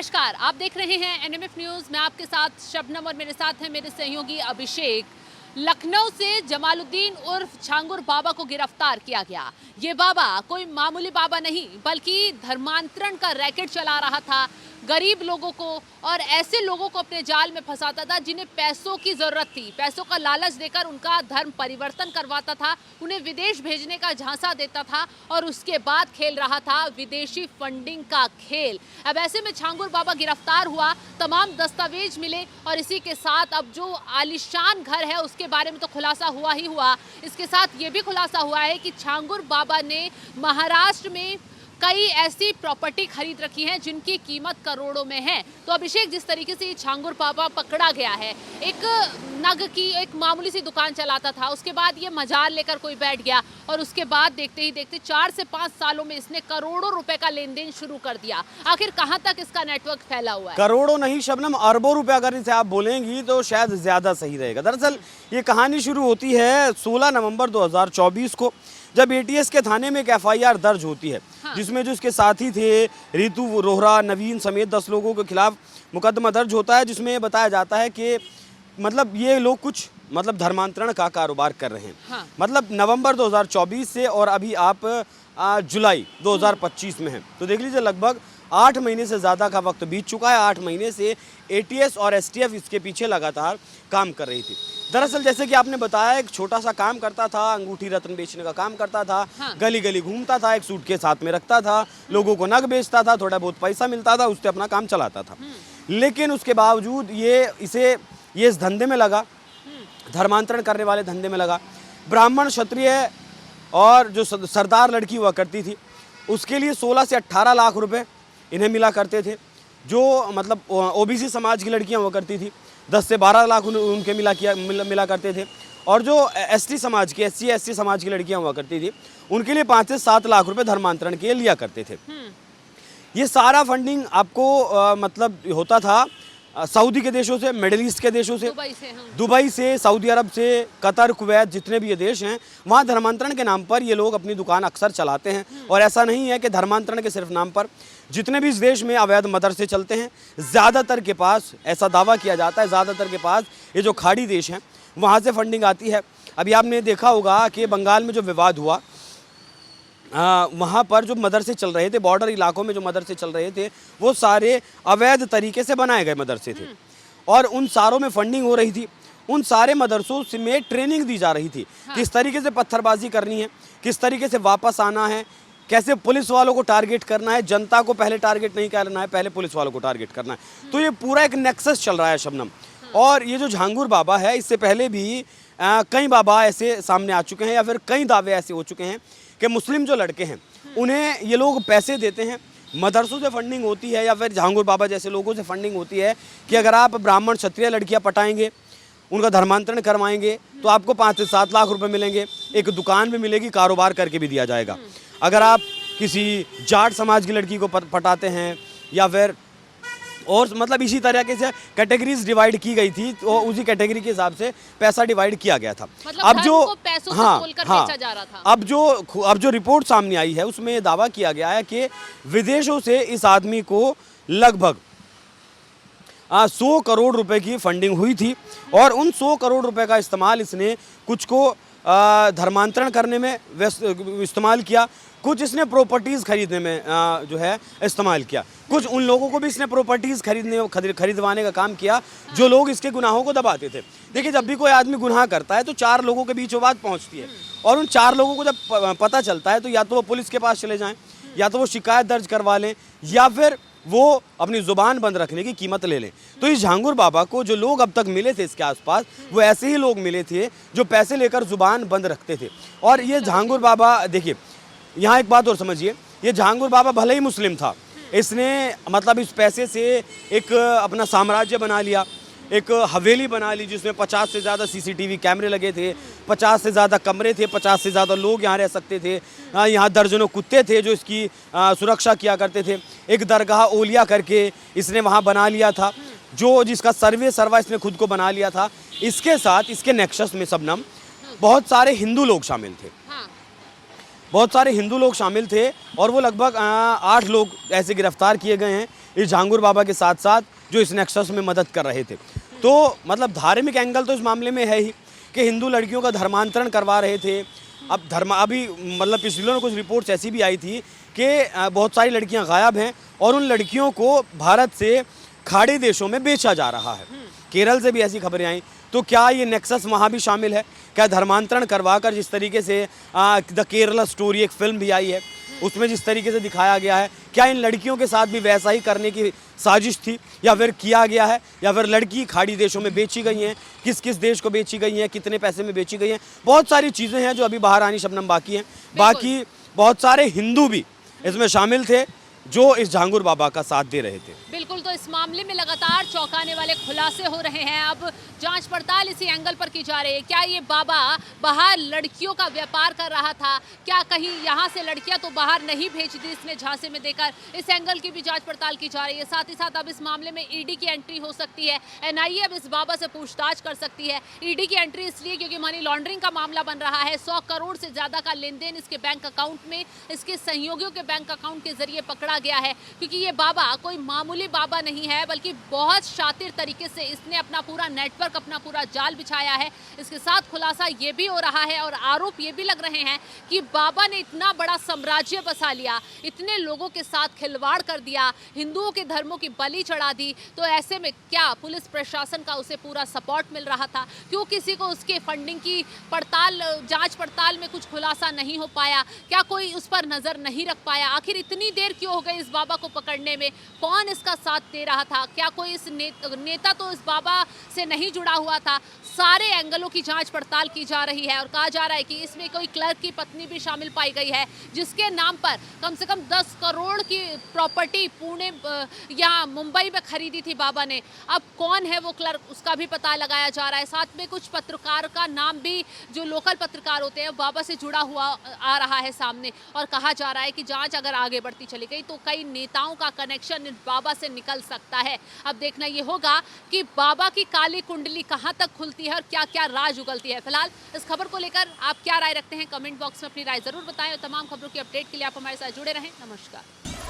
नमस्कार, आप देख रहे हैं एनएमएफ न्यूज। मैं आपके साथ शबनम और मेरे साथ हैं मेरे सहयोगी अभिषेक। लखनऊ से जमालुद्दीन उर्फ छांगुर बाबा को गिरफ्तार किया गया। ये बाबा कोई मामूली बाबा नहीं बल्कि धर्मांतरण का रैकेट चला रहा था। गरीब लोगों को और ऐसे लोगों को अपने जाल में फंसाता था जिन्हें पैसों की जरूरत थी। पैसों का लालच देकर उनका धर्म परिवर्तन करवाता था, उन्हें विदेश भेजने का झांसा देता था और उसके बाद खेल रहा था विदेशी फंडिंग का खेल। अब ऐसे में छांगुर बाबा गिरफ्तार हुआ, तमाम दस्तावेज मिले और इसी के साथ अब जो आलीशान घर है उसके बारे में तो खुलासा हुआ ही हुआ। इसके साथ ये भी खुलासा हुआ है कि छांगुर बाबा ने महाराष्ट्र में कई ऐसी प्रॉपर्टी खरीद रखी हैं जिनकी कीमत करोड़ों में है। तो अभिषेक, जिस तरीके से ये छांगुर बाबा पकड़ा गया है, एक नग की एक मामूली सी दुकान चलाता था, उसके बाद ये मजार लेकर कोई बैठ गया और उसके बाद देखते ही देखते 4 से 5 सालों में इसने करोड़ों रुपए का लेन देन शुरू कर दिया। आखिर कहां तक इसका नेटवर्क फैला हुआ है? करोड़ों नहीं शबनम, अरबों रुपए अगर इसे आप बोलेंगी तो शायद ज्यादा सही रहेगा। दरअसल ये कहानी शुरू होती है 16 नवंबर 2024 को, जब एटीएस के थाने में एक एफआईआर दर्ज होती है। हाँ। जिसमें जो इसके साथी थे रितु रोहरा, नवीन समेत 10 लोगों के खिलाफ मुकदमा दर्ज होता है, जिसमें बताया जाता है कि मतलब ये लोग कुछ धर्मांतरण का कारोबार कर रहे हैं। हाँ। मतलब नवंबर 2024 से और अभी आप जुलाई 2025 में हैं, तो देख लीजिए लगभग 8 महीने से ज़्यादा का वक्त बीत चुका है। 8 महीने से एटीएस और एसटीएफ इसके पीछे लगातार काम कर रही थी। दरअसल जैसे कि आपने बताया, एक छोटा सा काम करता था, अंगूठी रत्न बेचने का काम करता था। हाँ। गली गली घूमता था, एक सूटकेस हाथ में रखता था, लोगों को नग बेचता था, थोड़ा बहुत पैसा मिलता था, उससे अपना काम चलाता था। लेकिन उसके बावजूद ये इस धंधे में लगा, धर्मांतरण करने वाले धंधे में लगा। ब्राह्मण, क्षत्रिय और जो सरदार लड़की हुआ करती थी, उसके लिए 16 से 18 लाख रुपए इन्हें मिला करते थे। जो मतलब ओबीसी समाज की लड़कियां हुआ करती थी, 10 से 12 लाख उनके मिला करते थे। और जो एसटी समाज की, SC/ST समाज की लड़कियां हुआ करती थी, उनके लिए 5 से 7 लाख रुपए धर्मांतरण के लिया करते थे। ये सारा फंडिंग आपको मतलब होता था सऊदी के देशों से, मिडिल ईस्ट के देशों से, दुबई से, सऊदी अरब से, कतर, कुवैत, जितने भी ये देश हैं, वहाँ धर्मांतरण के नाम पर ये लोग अपनी दुकान अक्सर चलाते हैं। और ऐसा नहीं है कि धर्मांतरण के सिर्फ नाम पर, जितने भी इस देश में अवैध मदरसे चलते हैं, ज़्यादातर के पास ऐसा दावा किया जाता है, ज़्यादातर के पास ये जो खाड़ी देश हैं वहाँ से फंडिंग आती है। अभी आपने देखा होगा कि बंगाल में जो विवाद हुआ, वहाँ पर जो मदरसे चल रहे थे, बॉर्डर इलाकों में जो मदरसे चल रहे थे, वो सारे अवैध तरीके से बनाए गए मदरसे थे और उन सारों में फंडिंग हो रही थी। उन सारे मदरसों में ट्रेनिंग दी जा रही थी। हाँ। किस तरीके से पत्थरबाजी करनी है, किस तरीके से वापस आना है, कैसे पुलिस वालों को टारगेट करना है, जनता को पहले टारगेट नहीं करना है, पहले पुलिस वालों को टारगेट करना है। तो ये पूरा एक नेक्सस चल रहा है शबनम। और ये जो छांगुर बाबा है, इससे पहले भी कई बाबा ऐसे सामने आ चुके हैं या फिर कई दावे ऐसे हो चुके हैं कि मुस्लिम जो लड़के हैं उन्हें ये लोग पैसे देते हैं, मदरसों से फंडिंग होती है या फिर छांगुर बाबा जैसे लोगों से फंडिंग होती है कि अगर आप ब्राह्मण क्षत्रिय लड़कियां पटाएंगे, उनका धर्मांतरण करवाएंगे, तो आपको 5 से 7 लाख रुपए मिलेंगे, एक दुकान भी मिलेगी, कारोबार करके भी दिया जाएगा। अगर आप किसी जाट समाज की लड़की को पटाते हैं या फिर और मतलब इसी तरीके से कैटेगरीज डिवाइड की गई थी, तो उसी कैटेगरी के हिसाब से पैसा डिवाइड किया गया था। मतलब अब जो पैसों से तोलकर बेचा जा रहा था। अब जो रिपोर्ट सामने आई है उसमें दावा किया गया है कि विदेशों से इस आदमी को लगभग 100 करोड़ रुपए की फंडिंग हुई थी और उन 100 करोड़ रुपए का इस्तेमाल इसने कुछ को धर्मांतरण करने में इस्तेमाल किया, कुछ इसने प्रॉपर्टीज़ खरीदने में जो है इस्तेमाल किया, कुछ उन लोगों को भी इसने प्रॉपर्टीज़ खरीदवाने का काम किया जो लोग इसके गुनाहों को दबाते थे। देखिए, जब भी कोई आदमी गुनाह करता है तो 4 लोगों के बीच वो बात पहुंचती है और उन 4 लोगों को जब पता चलता है तो या तो वो पुलिस के पास चले जाएं, या तो वो शिकायत दर्ज करवा लें, या फिर वो अपनी ज़ुबान बंद रखने की कीमत ले लें। तो इस छांगुर बाबा को जो लोग अब तक मिले थे इसके आसपास, वो ऐसे ही लोग मिले थे जो पैसे लेकर ज़ुबान बंद रखते थे। और ये छांगुर बाबा, देखिए यहाँ एक बात और समझिए, ये छांगुर बाबा भले ही मुस्लिम था, इसने मतलब इस पैसे से एक अपना साम्राज्य बना लिया, एक हवेली बना ली जिसमें 50 से ज़्यादा CCTV कैमरे लगे थे, 50 से ज़्यादा कमरे थे, 50 से ज़्यादा लोग यहाँ रह सकते थे। यहाँ दर्जनों कुत्ते थे जो इसकी सुरक्षा किया करते थे। एक दरगाह ओलिया करके इसने वहाँ बना लिया था, जिसका सर्वा इसने खुद को बना लिया था। इसके साथ इसके नेक्सस में शबनम बहुत सारे हिंदू लोग शामिल थे। बहुत सारे हिंदू लोग शामिल थे और वो लगभग 8 लोग ऐसे गिरफ्तार किए गए हैं इस झांगुर बाबा के साथ साथ जो इस नेक्सस में मदद कर रहे थे। तो मतलब धार्मिक एंगल तो इस मामले में है ही कि हिंदू लड़कियों का धर्मांतरण करवा रहे थे। अब अभी मतलब पिछले दिनों कुछ रिपोर्ट्स ऐसी भी आई थी कि बहुत सारी लड़कियां गायब हैं और उन लड़कियों को भारत से खाड़ी देशों में बेचा जा रहा है। केरल से भी ऐसी खबरें आई। तो क्या ये नेक्सस वहाँ भी शामिल है? क्या धर्मांतरण करवाकर जिस तरीके से द केरला स्टोरी एक फिल्म भी आई है, उसमें जिस तरीके से दिखाया गया है, क्या इन लड़कियों के साथ भी वैसा ही करने की साजिश थी या फिर किया गया है, या फिर लड़की खाड़ी देशों में बेची गई हैं, किस किस देश को बेची गई हैं, कितने पैसे में बेची गई हैं? बहुत सारी चीज़ें हैं जो अभी बाहर आनी शबनम बाकी हैं। बाकी बहुत सारे हिंदू भी इसमें शामिल थे जो इस झांगुर बाबा का साथ दे रहे थे। बिल्कुल, तो इस मामले में लगातार चौंकाने वाले खुलासे हो रहे हैं। अब जांच पड़ताल इसी एंगल पर की जा रही है। क्या ये बाबा बाहर लड़कियों का व्यापार कर रहा था? क्या कहीं यहाँ से लड़कियां तो बाहर नहीं भेज दी इसने झांसे में देकर? इस एंगल की भी जांच पड़ताल की जा रही है। साथ ही साथ अब इस मामले में ईडी की एंट्री हो सकती है। एनआईए अब इस बाबा से पूछताछ कर सकती है। ईडी की एंट्री इसलिए क्योंकि मनी लॉन्ड्रिंग का मामला बन रहा है। 100 करोड़ से ज्यादा का लेन देन इसके बैंक अकाउंट में, इसके सहयोगियों के बैंक अकाउंट के जरिए पकड़ा गया है। क्योंकि ये बाबा कोई मामूली बाबा नहीं है, बल्कि बहुत शातिर तरीके से इसने अपना पूरा नेटवर्क, अपना पूरा जाल बिछाया है। इसके साथ खुलासा ये भी हो रहा है और आरोप ये भी लग रहे हैं कि बाबा ने इतना बड़ा साम्राज्य बसा लिया, इतने लोगों के साथ खिलवाड़ कर दिया, हिंदुओं के धर्मों की बलि चढ़ा दी। तो ऐसे में क्या पुलिस प्रशासन का उसे पूरा सपोर्ट मिल रहा था? क्यों किसी को उसके फंडिंग की जांच पड़ताल में कुछ खुलासा नहीं हो पाया? क्या कोई उस पर नजर नहीं रख पाया? आखिर इतनी देर क्यों हो गई इस बाबा को पकड़ने में? कौन इसका साथ दे रहा था? क्या कोई इस नेता तो इस बाबा से नहीं जुड़ा हुआ था? सारे एंगलों की जांच पड़ताल की जा रही है और कहा जा रहा है कि इसमें कोई क्लर्क की पत्नी भी शामिल पाई गई है, जिसके नाम पर कम से कम 10 करोड़ की प्रॉपर्टी पुणे या मुंबई में खरीदी थी बाबा ने। अब कौन है वो क्लर्क, उसका भी पता लगाया जा रहा है। साथ में कुछ पत्रकार का नाम भी, जो लोकल पत्रकार होते हैं, बाबा से जुड़ा हुआ आ रहा है सामने। और कहा जा रहा है कि जांच अगर आगे बढ़ती चली गई तो कई नेताओं का कनेक्शन इस बाबा से निकल सकता है। अब देखना ये होगा कि बाबा की काली कुंडली कहां तक खुलती है और क्या क्या राज उगलती है। फिलहाल इस खबर को लेकर आप क्या राय रखते हैं, कमेंट बॉक्स में अपनी राय जरूर बताएं और तमाम खबरों की अपडेट के लिए आप हमारे साथ जुड़े रहें। नमस्कार।